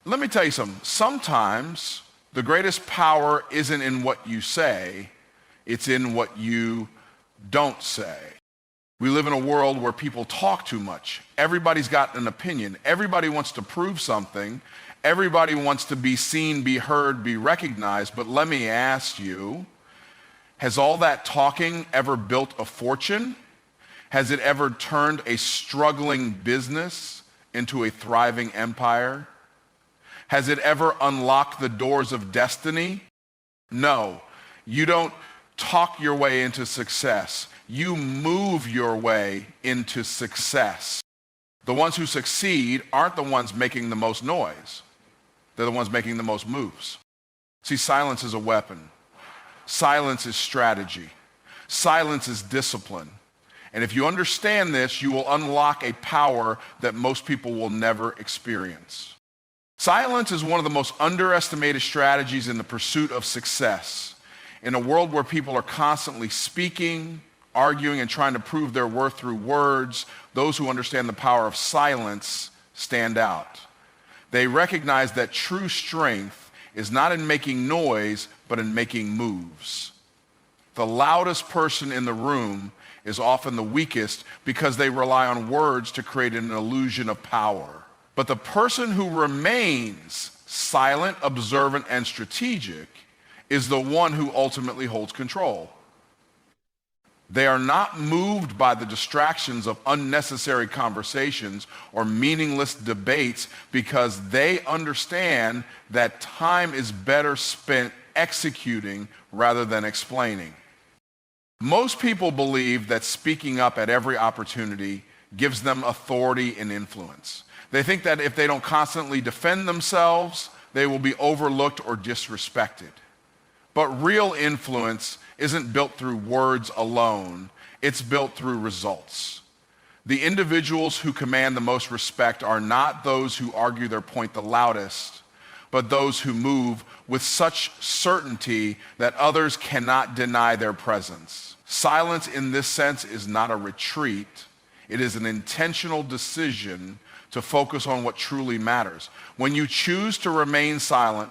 Let me tell you something. Sometimes the greatest power isn't in what you say, it's in what you don't say. We live in a world where people talk too much. Everybody's got an opinion. Everybody wants to prove something. Everybody wants to be seen, be heard, be recognized. But let me ask you, has all that talking ever built a fortune? Has it ever turned a struggling business into a thriving empire? Has it ever unlocked the doors of destiny? No. You don't talk your way into success. You move your way into success. The ones who succeed aren't the ones making the most noise. They're the ones making the most moves. See, silence is a weapon. Silence is strategy. Silence is discipline. And if you understand this, you will unlock a power that most people will never experience. Silence is one of the most underestimated strategies in the pursuit of success. In a world where people are constantly speaking, arguing, and trying to prove their worth through words, those who understand the power of silence stand out. They recognize that true strength is not in making noise, but in making moves. The loudest person in the room is often the weakest because they rely on words to create an illusion of power. But the person who remains silent, observant, and strategic is the one who ultimately holds control. They are not moved by the distractions of unnecessary conversations or meaningless debates because they understand that time is better spent executing rather than explaining. Most people believe that speaking up at every opportunity gives them authority and influence. They think that if they don't constantly defend themselves, they will be overlooked or disrespected. But real influence isn't built through words alone, it's built through results. The individuals who command the most respect are not those who argue their point the loudest, but those who move with such certainty that others cannot deny their presence. Silence in this sense is not a retreat, it is an intentional decision to focus on what truly matters. When you choose to remain silent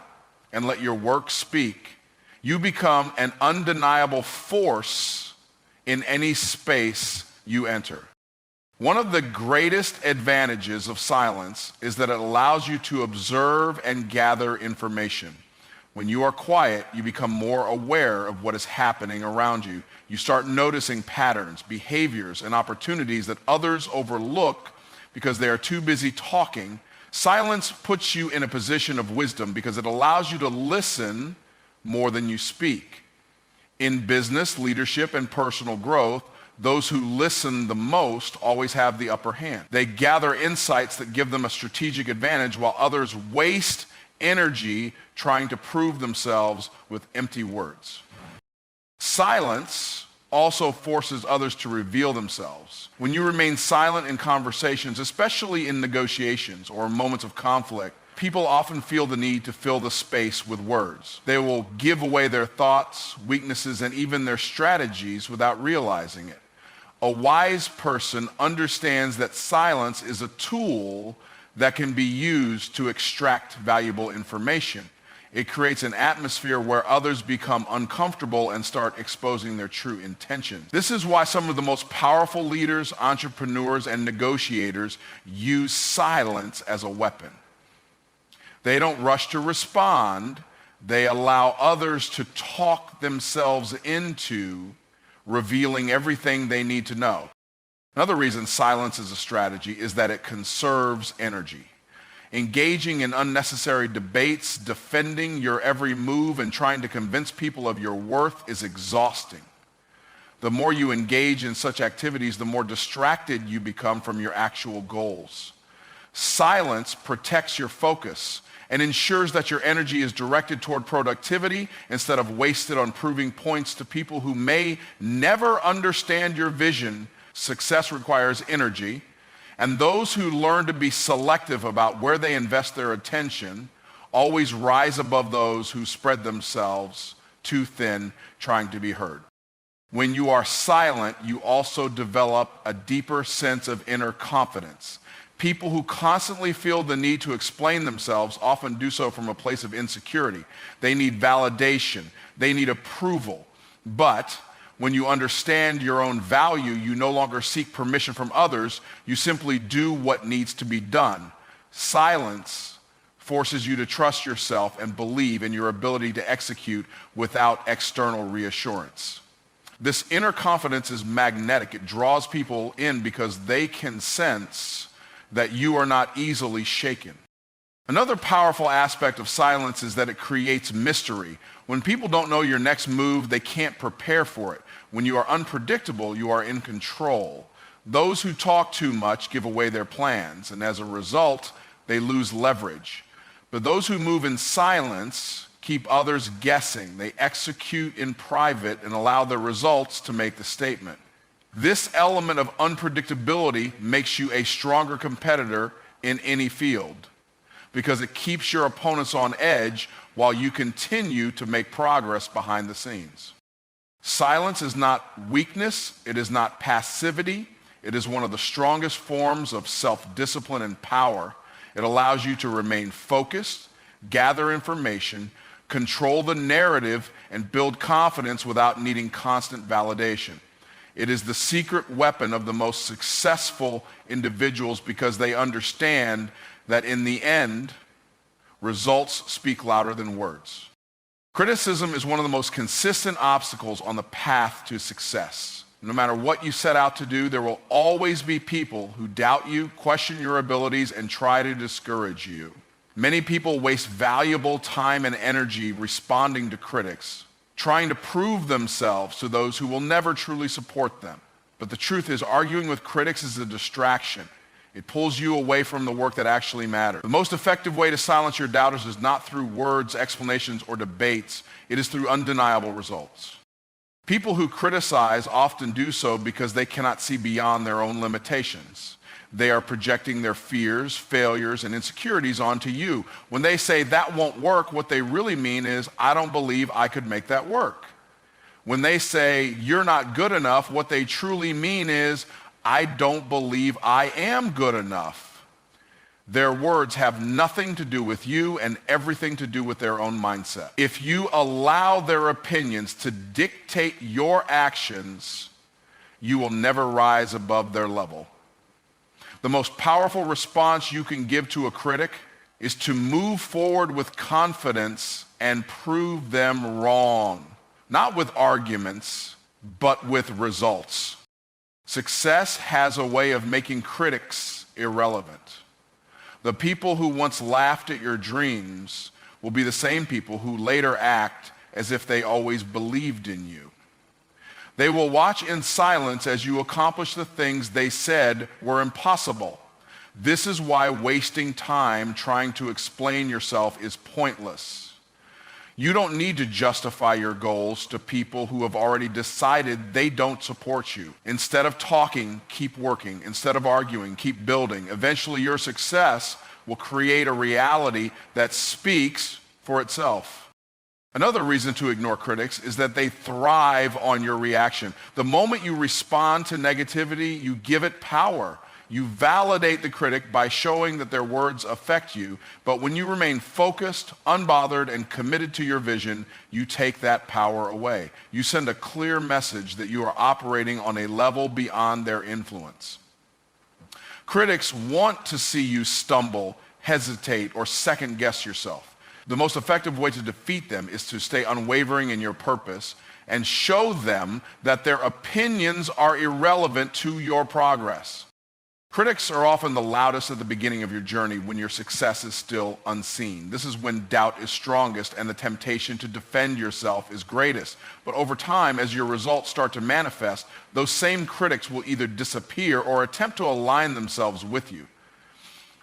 and let your work speak, you become an undeniable force in any space you enter. One of the greatest advantages of silence is that it allows you to observe and gather information. When you are quiet, you become more aware of what is happening around you. You start noticing patterns, behaviors, and opportunities that others overlook because they are too busy talking. Silence puts you in a position of wisdom because it allows you to listen more than you speak. In business, leadership, and personal growth, those who listen the most always have the upper hand. They gather insights that give them a strategic advantage while others waste energy trying to prove themselves with empty words. Silence also forces others to reveal themselves. When you remain silent in conversations, especially in negotiations or moments of conflict, people often feel the need to fill the space with words. They will give away their thoughts, weaknesses, and even their strategies without realizing it. A wise person understands that silence is a tool that can be used to extract valuable information. It creates an atmosphere where others become uncomfortable and start exposing their true intentions. This is why some of the most powerful leaders, entrepreneurs, and negotiators use silence as a weapon. They don't rush to respond. They allow others to talk themselves into revealing everything they need to know. Another reason silence is a strategy is that it conserves energy. Engaging in unnecessary debates, defending your every move, and trying to convince people of your worth is exhausting. The more you engage in such activities, the more distracted you become from your actual goals. Silence protects your focus and ensures that your energy is directed toward productivity instead of wasted on proving points to people who may never understand your vision. Success requires energy, and those who learn to be selective about where they invest their attention always rise above those who spread themselves too thin trying to be heard. When you are silent, you also develop a deeper sense of inner confidence. People who constantly feel the need to explain themselves often do so from a place of insecurity. They need validation. They need approval. But when you understand your own value, you no longer seek permission from others. You simply do what needs to be done. Silence forces you to trust yourself and believe in your ability to execute without external reassurance. This inner confidence is magnetic. It draws people in because they can sense that you are not easily shaken. Another powerful aspect of silence is that it creates mystery. When people don't know your next move, they can't prepare for it. When you are unpredictable, you are in control. Those who talk too much give away their plans, and as a result, they lose leverage. But those who move in silence keep others guessing. They execute in private and allow the results to make the statement. This element of unpredictability makes you a stronger competitor in any field because it keeps your opponents on edge while you continue to make progress behind the scenes. Silence is not weakness. It is not passivity. It is one of the strongest forms of self-discipline and power. It allows you to remain focused, gather information, control the narrative, and build confidence without needing constant validation. It is the secret weapon of the most successful individuals because they understand that in the end, results speak louder than words. Criticism is one of the most consistent obstacles on the path to success. No matter what you set out to do, there will always be people who doubt you, question your abilities, and try to discourage you. Many people waste valuable time and energy responding to critics, trying to prove themselves to those who will never truly support them. But the truth is, arguing with critics is a distraction. It pulls you away from the work that actually matters. The most effective way to silence your doubters is not through words, explanations, or debates. It is through undeniable results. People who criticize often do so because they cannot see beyond their own limitations. They are projecting their fears, failures, and insecurities onto you. When they say that won't work, what they really mean is, I don't believe I could make that work. When they say you're not good enough, what they truly mean is, I don't believe I am good enough. Their words have nothing to do with you and everything to do with their own mindset. If you allow their opinions to dictate your actions, you will never rise above their level. The most powerful response you can give to a critic is to move forward with confidence and prove them wrong. Not with arguments, but with results. Success has a way of making critics irrelevant. The people who once laughed at your dreams will be the same people who later act as if they always believed in you. They will watch in silence as you accomplish the things they said were impossible. This is why wasting time trying to explain yourself is pointless. You don't need to justify your goals to people who have already decided they don't support you. Instead of talking, keep working. Instead of arguing, keep building. Eventually, your success will create a reality that speaks for itself. Another reason to ignore critics is that they thrive on your reaction. The moment you respond to negativity, you give it power. You validate the critic by showing that their words affect you, but when you remain focused, unbothered, and committed to your vision, you take that power away. You send a clear message that you are operating on a level beyond their influence. Critics want to see you stumble, hesitate, or second-guess yourself. The most effective way to defeat them is to stay unwavering in your purpose and show them that their opinions are irrelevant to your progress. Critics are often the loudest at the beginning of your journey when your success is still unseen. This is when doubt is strongest and the temptation to defend yourself is greatest. But over time, as your results start to manifest, those same critics will either disappear or attempt to align themselves with you.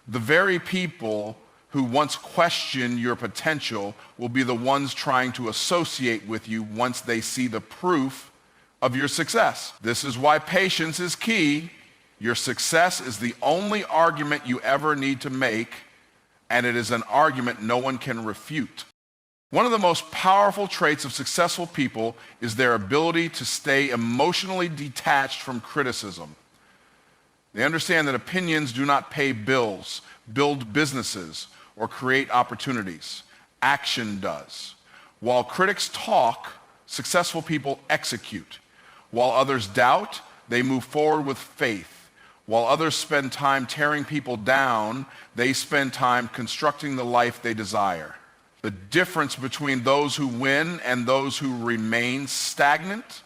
The very people who once questioned your potential will be the ones trying to associate with you once they see the proof of your success. This is why patience is key. Your success is the only argument you ever need to make, and it is an argument no one can refute. One of the most powerful traits of successful people is their ability to stay emotionally detached from criticism. They understand that opinions do not pay bills, build businesses, or create opportunities. Action does. While critics talk, successful people execute. While others doubt, they move forward with faith. While others spend time tearing people down, they spend time constructing the life they desire. The difference between those who win and those who remain stagnant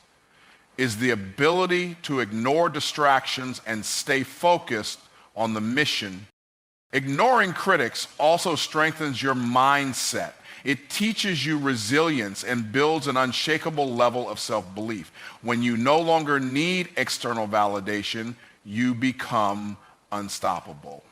is the ability to ignore distractions and stay focused on the mission. Ignoring critics also strengthens your mindset. It teaches you resilience and builds an unshakable level of self-belief. When you no longer need external validation, you become unstoppable.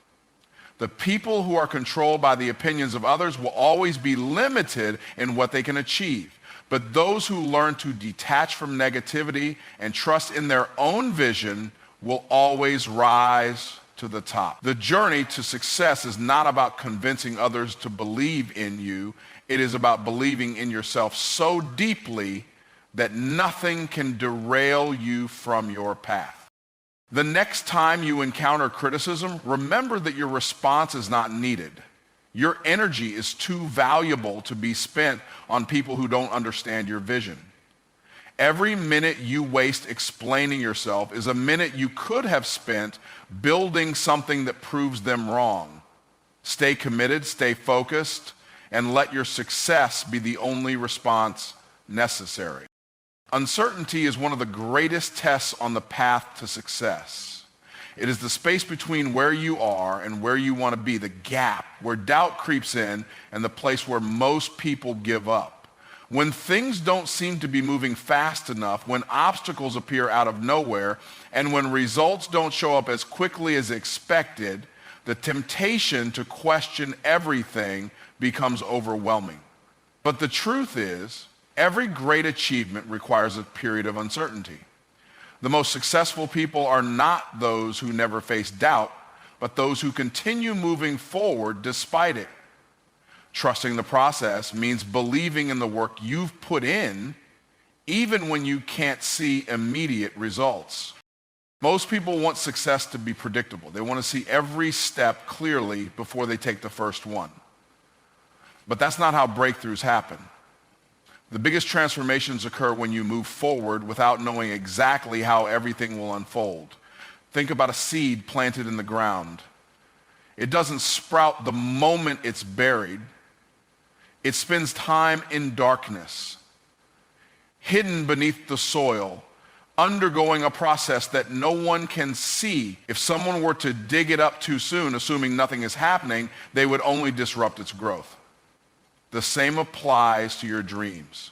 The people who are controlled by the opinions of others will always be limited in what they can achieve. But those who learn to detach from negativity and trust in their own vision will always rise to the top. The journey to success is not about convincing others to believe in you. It is about believing in yourself so deeply that nothing can derail you from your path. The next time you encounter criticism, remember that your response is not needed. Your energy is too valuable to be spent on people who don't understand your vision. Every minute you waste explaining yourself is a minute you could have spent building something that proves them wrong. Stay committed, stay focused, and let your success be the only response necessary. Uncertainty is one of the greatest tests on the path to success. It is the space between where you are and where you want to be, the gap where doubt creeps in and the place where most people give up. When things don't seem to be moving fast enough, when obstacles appear out of nowhere, and when results don't show up as quickly as expected, the temptation to question everything becomes overwhelming. But the truth is, every great achievement requires a period of uncertainty. The most successful people are not those who never face doubt, but those who continue moving forward despite it. Trusting the process means believing in the work you've put in, even when you can't see immediate results. Most people want success to be predictable. They want to see every step clearly before they take the first one. But that's not how breakthroughs happen. The biggest transformations occur when you move forward without knowing exactly how everything will unfold. Think about a seed planted in the ground. It doesn't sprout the moment it's buried. It spends time in darkness, hidden beneath the soil, undergoing a process that no one can see. If someone were to dig it up too soon, assuming nothing is happening, they would only disrupt its growth. The same applies to your dreams.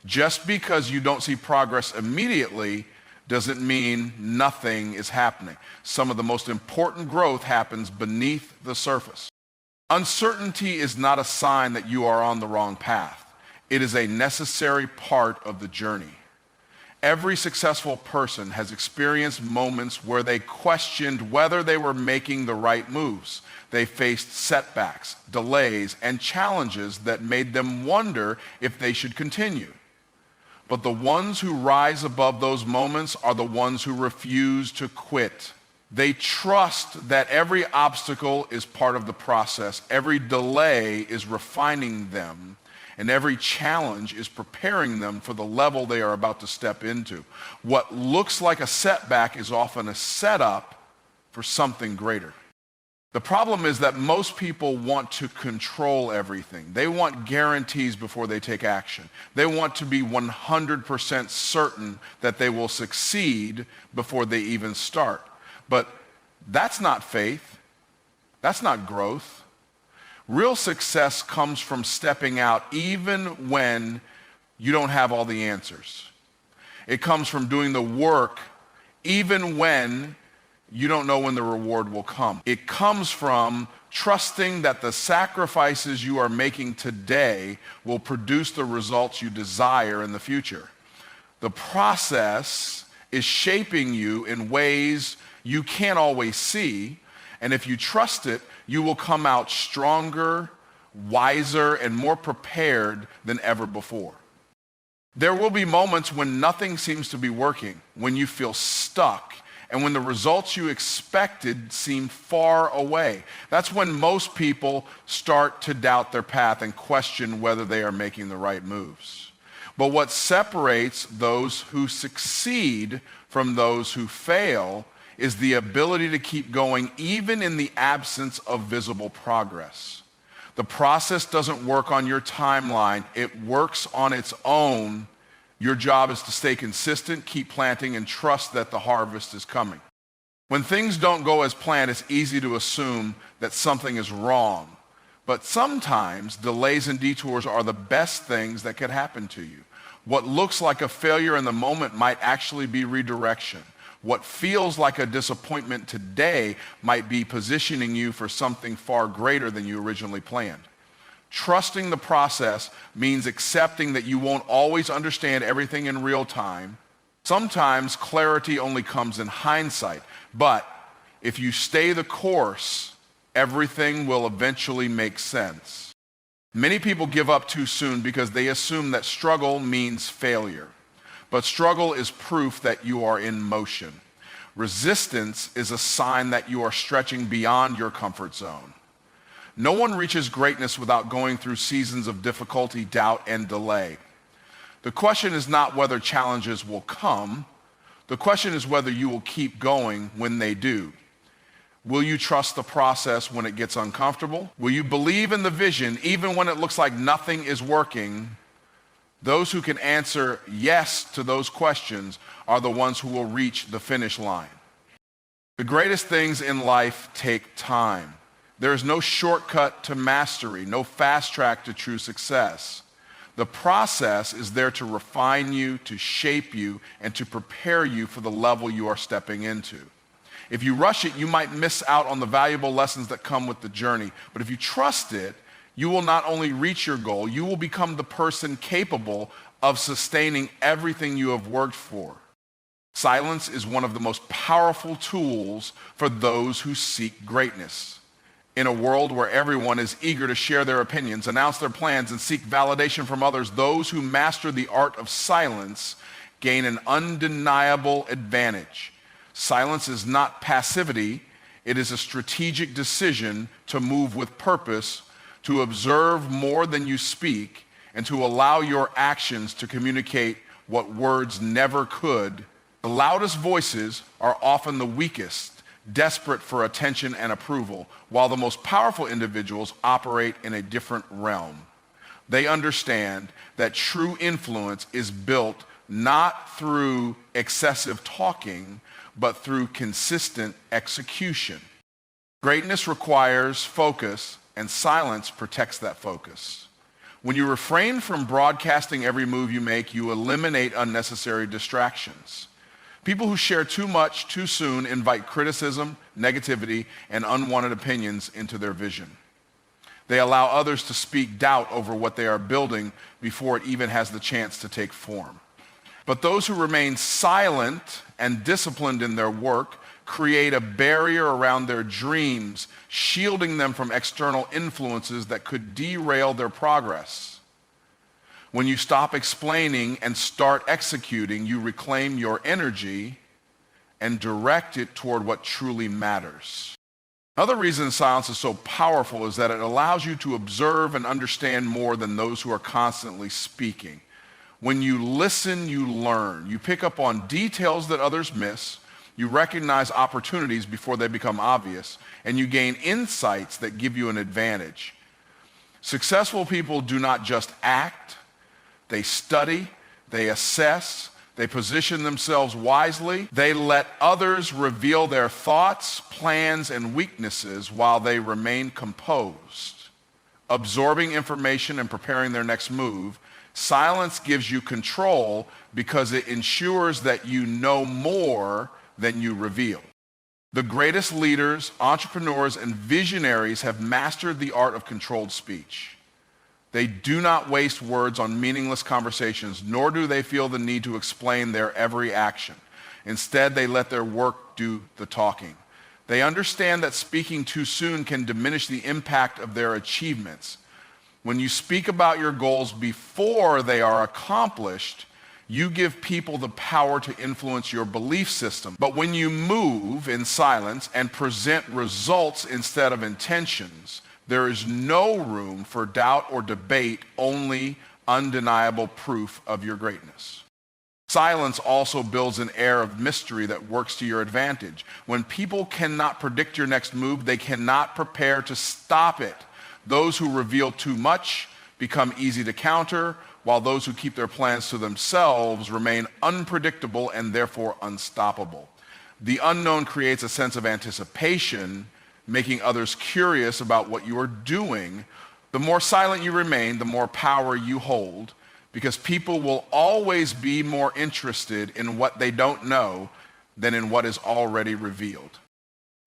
Just because you don't see progress immediately doesn't mean nothing is happening. Some of the most important growth happens beneath the surface. Uncertainty is not a sign that you are on the wrong path. It is a necessary part of the journey. Every successful person has experienced moments where they questioned whether they were making the right moves. They faced setbacks, delays, and challenges that made them wonder if they should continue. But the ones who rise above those moments are the ones who refuse to quit. They trust that every obstacle is part of the process, every delay is refining them, and every challenge is preparing them for the level they are about to step into. What looks like a setback is often a setup for something greater. The problem is that most people want to control everything. They want guarantees before they take action. They want to be 100% certain that they will succeed before they even start. But that's not faith. That's not growth. Real success comes from stepping out even when you don't have all the answers. It comes from doing the work even when you don't know when the reward will come. It comes from trusting that the sacrifices you are making today will produce the results you desire in the future. The process is shaping you in ways you can't always see, and if you trust it, you will come out stronger, wiser, and more prepared than ever before. There will be moments when nothing seems to be working, when you feel stuck, and when the results you expected seem far away. That's when most people start to doubt their path and question whether they are making the right moves. But what separates those who succeed from those who fail is the ability to keep going even in the absence of visible progress. The process doesn't work on your timeline, it works on its own. Your job is to stay consistent, keep planting, and trust that the harvest is coming. When things don't go as planned, it's easy to assume that something is wrong. But sometimes delays and detours are the best things that could happen to you. What looks like a failure in the moment might actually be redirection. What feels like a disappointment today might be positioning you for something far greater than you originally planned. Trusting the process means accepting that you won't always understand everything in real time. Sometimes clarity only comes in hindsight, but if you stay the course, everything will eventually make sense. Many people give up too soon because they assume that struggle means failure. But struggle is proof that you are in motion. Resistance is a sign that you are stretching beyond your comfort zone. No one reaches greatness without going through seasons of difficulty, doubt, and delay. The question is not whether challenges will come. The question is whether you will keep going when they do. Will you trust the process when it gets uncomfortable? Will you believe in the vision even when it looks like nothing is working? Those who can answer yes to those questions are the ones who will reach the finish line. The greatest things in life take time. There is no shortcut to mastery, no fast track to true success. The process is there to refine you, to shape you, and to prepare you for the level you are stepping into. If you rush it, you might miss out on the valuable lessons that come with the journey. But if you trust it, you will not only reach your goal, you will become the person capable of sustaining everything you have worked for. Silence is one of the most powerful tools for those who seek greatness. In a world where everyone is eager to share their opinions, announce their plans, and seek validation from others, those who master the art of silence gain an undeniable advantage. Silence is not passivity, it is a strategic decision to move with purpose, to observe more than you speak, and to allow your actions to communicate what words never could. The loudest voices are often the weakest, desperate for attention and approval, while the most powerful individuals operate in a different realm. They understand that true influence is built not through excessive talking, but through consistent execution. Greatness requires focus, and silence protects that focus. When you refrain from broadcasting every move you make, you eliminate unnecessary distractions. People who share too much too soon invite criticism, negativity, and unwanted opinions into their vision. They allow others to speak doubt over what they are building before it even has the chance to take form. But those who remain silent and disciplined in their work create a barrier around their dreams, shielding them from external influences that could derail their progress. When you stop explaining and start executing, you reclaim your energy and direct it toward what truly matters. Another reason silence is so powerful is that it allows you to observe and understand more than those who are constantly speaking. When you listen, you learn. You pick up on details that others miss. You recognize opportunities before they become obvious, and you gain insights that give you an advantage. Successful people do not just act, they study, they assess, they position themselves wisely. They let others reveal their thoughts, plans, and weaknesses while they remain composed. Absorbing information and preparing their next move, silence gives you control because it ensures that you know more than you reveal. The greatest leaders, entrepreneurs, and visionaries have mastered the art of controlled speech. They do not waste words on meaningless conversations, nor do they feel the need to explain their every action. Instead, they let their work do the talking. They understand that speaking too soon can diminish the impact of their achievements. When you speak about your goals before they are accomplished, You give people the power to influence your belief system. But when you move in silence and present results instead of intentions, there is no room for doubt or debate, only undeniable proof of your greatness. Silence also builds an air of mystery that works to your advantage. When people cannot predict your next move, they cannot prepare to stop it. Those who reveal too much become easy to counter, while those who keep their plans to themselves remain unpredictable and therefore unstoppable. The unknown creates a sense of anticipation, making others curious about what you are doing. The more silent you remain, the more power you hold, because people will always be more interested in what they don't know than in what is already revealed.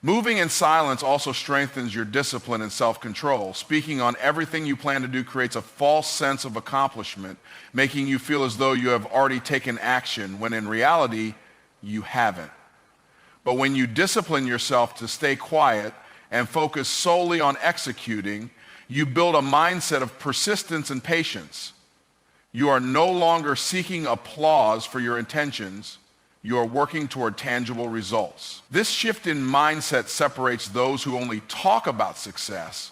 Moving in silence also strengthens your discipline and self-control. Speaking on everything you plan to do creates a false sense of accomplishment, making you feel as though you have already taken action, when in reality, you haven't. But when you discipline yourself to stay quiet and focus solely on executing, you build a mindset of persistence and patience. You are no longer seeking applause for your intentions. You are working toward tangible results. This shift in mindset separates those who only talk about success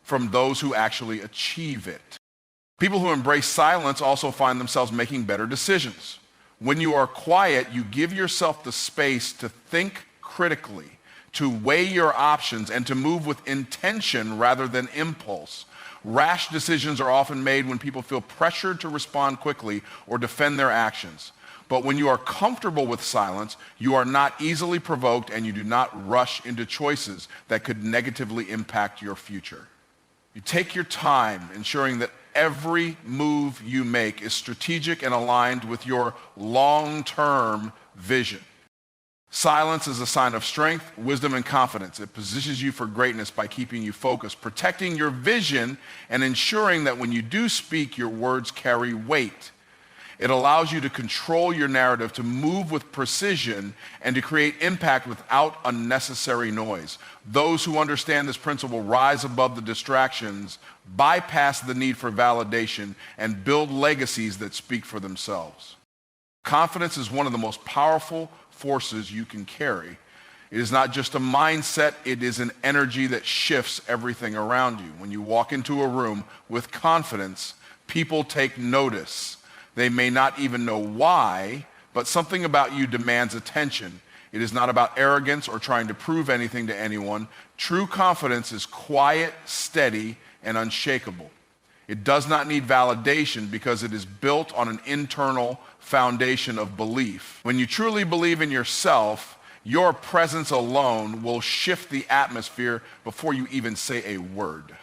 from those who actually achieve it. People who embrace silence also find themselves making better decisions. When you are quiet, you give yourself the space to think critically, to weigh your options, and to move with intention rather than impulse. Rash decisions are often made when people feel pressured to respond quickly or defend their actions. But when you are comfortable with silence, you are not easily provoked and you do not rush into choices that could negatively impact your future. You take your time, ensuring that every move you make is strategic and aligned with your long-term vision. Silence is a sign of strength, wisdom, and confidence. It positions you for greatness by keeping you focused, protecting your vision, and ensuring that when you do speak, your words carry weight. It allows you to control your narrative, to move with precision, and to create impact without unnecessary noise. Those who understand this principle rise above the distractions, bypass the need for validation, and build legacies that speak for themselves. Confidence is one of the most powerful forces you can carry. It is not just a mindset, it is an energy that shifts everything around you. When you walk into a room with confidence, people take notice. They may not even know why, but something about you demands attention. It is not about arrogance or trying to prove anything to anyone. True confidence is quiet, steady, and unshakable. It does not need validation because it is built on an internal foundation of belief. When you truly believe in yourself, your presence alone will shift the atmosphere before you even say a word.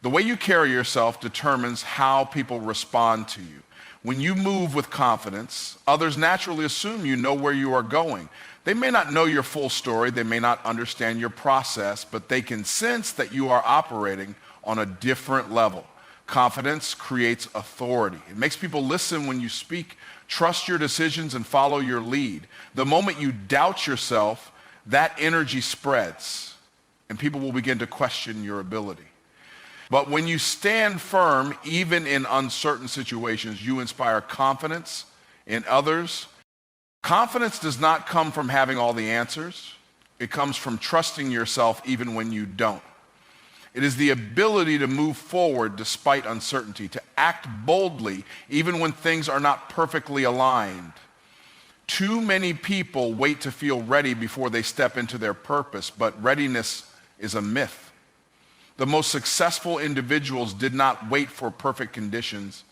The way you carry yourself determines how people respond to you. When you move with confidence, others naturally assume you know where you are going. They may not know your full story, they may not understand your process, but they can sense that you are operating on a different level. Confidence creates authority. It makes people listen when you speak, trust your decisions, and follow your lead. The moment you doubt yourself, that energy spreads, and people will begin to question your ability. But when you stand firm, even in uncertain situations, you inspire confidence in others. Confidence does not come from having all the answers. It comes from trusting yourself even when you don't. It is the ability to move forward despite uncertainty, to act boldly even when things are not perfectly aligned. Too many people wait to feel ready before they step into their purpose, but readiness is a myth. The most successful individuals did not wait for perfect conditions.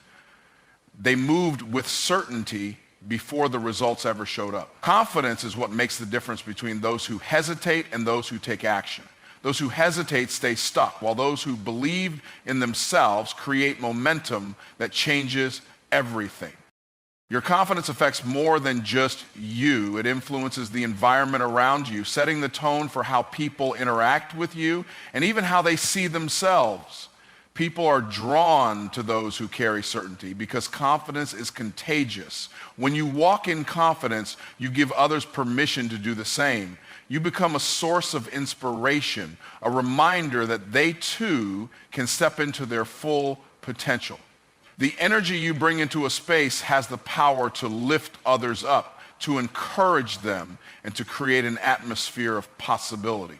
They moved with certainty before the results ever showed up. Confidence is what makes the difference between those who hesitate and those who take action. Those who hesitate stay stuck, while those who believe in themselves create momentum that changes everything. Your confidence affects more than just you. It influences the environment around you, setting the tone for how people interact with you and even how they see themselves. People are drawn to those who carry certainty because confidence is contagious. When you walk in confidence, you give others permission to do the same. You become a source of inspiration, a reminder that they too can step into their full potential. The energy you bring into a space has the power to lift others up, to encourage them, and to create an atmosphere of possibility.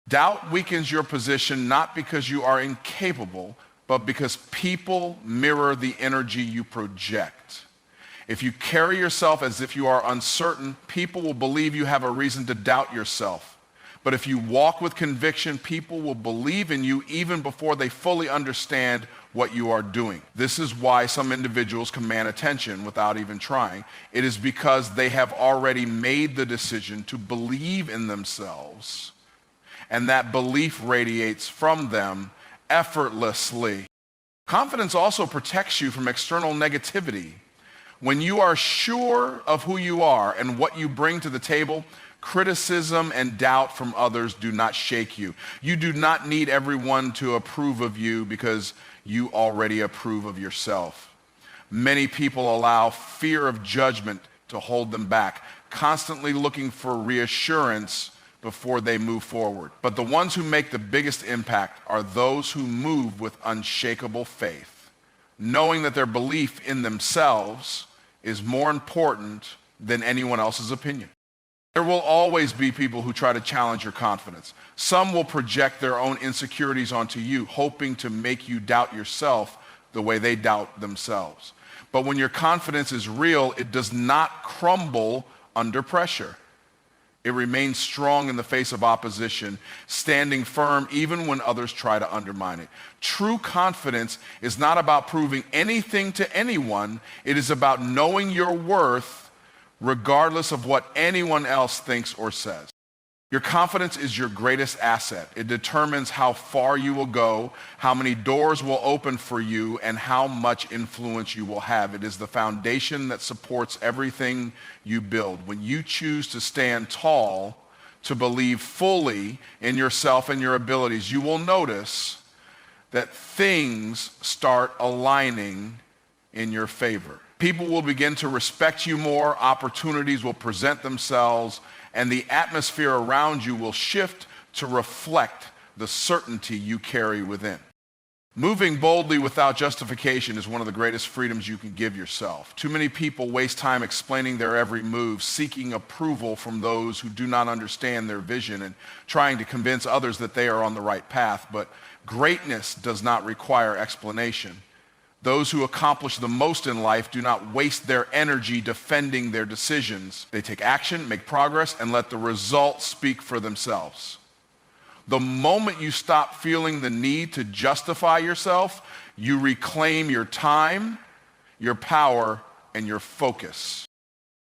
Doubt weakens your position not because you are incapable, but because people mirror the energy you project. If you carry yourself as if you are uncertain, people will believe you have a reason to doubt yourself. But if you walk with conviction, people will believe in you even before they fully understand what you are doing. This is why some individuals command attention without even trying. It is because they have already made the decision to believe in themselves, and that belief radiates from them effortlessly. Confidence also protects you from external negativity. When you are sure of who you are and what you bring to the table, criticism and doubt from others do not shake you. You do not need everyone to approve of you because you already approve of yourself. Many people allow fear of judgment to hold them back, constantly looking for reassurance before they move forward. But the ones who make the biggest impact are those who move with unshakable faith, knowing that their belief in themselves is more important than anyone else's opinion. There will always be people who try to challenge your confidence. Some will project their own insecurities onto you, hoping to make you doubt yourself the way they doubt themselves. But when your confidence is real, it does not crumble under pressure. It remains strong in the face of opposition, standing firm even when others try to undermine it. True confidence is not about proving anything to anyone. It is about knowing your worth regardless of what anyone else thinks or says. Your confidence is your greatest asset. It determines how far you will go, how many doors will open for you, and how much influence you will have. It is the foundation that supports everything you build. When you choose to stand tall, to believe fully in yourself and your abilities, you will notice that things start aligning in your favor. People will begin to respect you more, opportunities will present themselves, and the atmosphere around you will shift to reflect the certainty you carry within. Moving boldly without justification is one of the greatest freedoms you can give yourself. Too many people waste time explaining their every move, seeking approval from those who do not understand their vision and trying to convince others that they are on the right path. But greatness does not require explanation. Those who accomplish the most in life do not waste their energy defending their decisions. They take action, make progress, and let the results speak for themselves. The moment you stop feeling the need to justify yourself, you reclaim your time, your power, and your focus.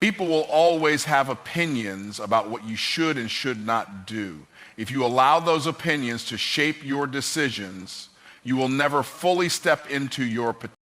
People will always have opinions about what you should and should not do. If you allow those opinions to shape your decisions, you will never fully step into your potential.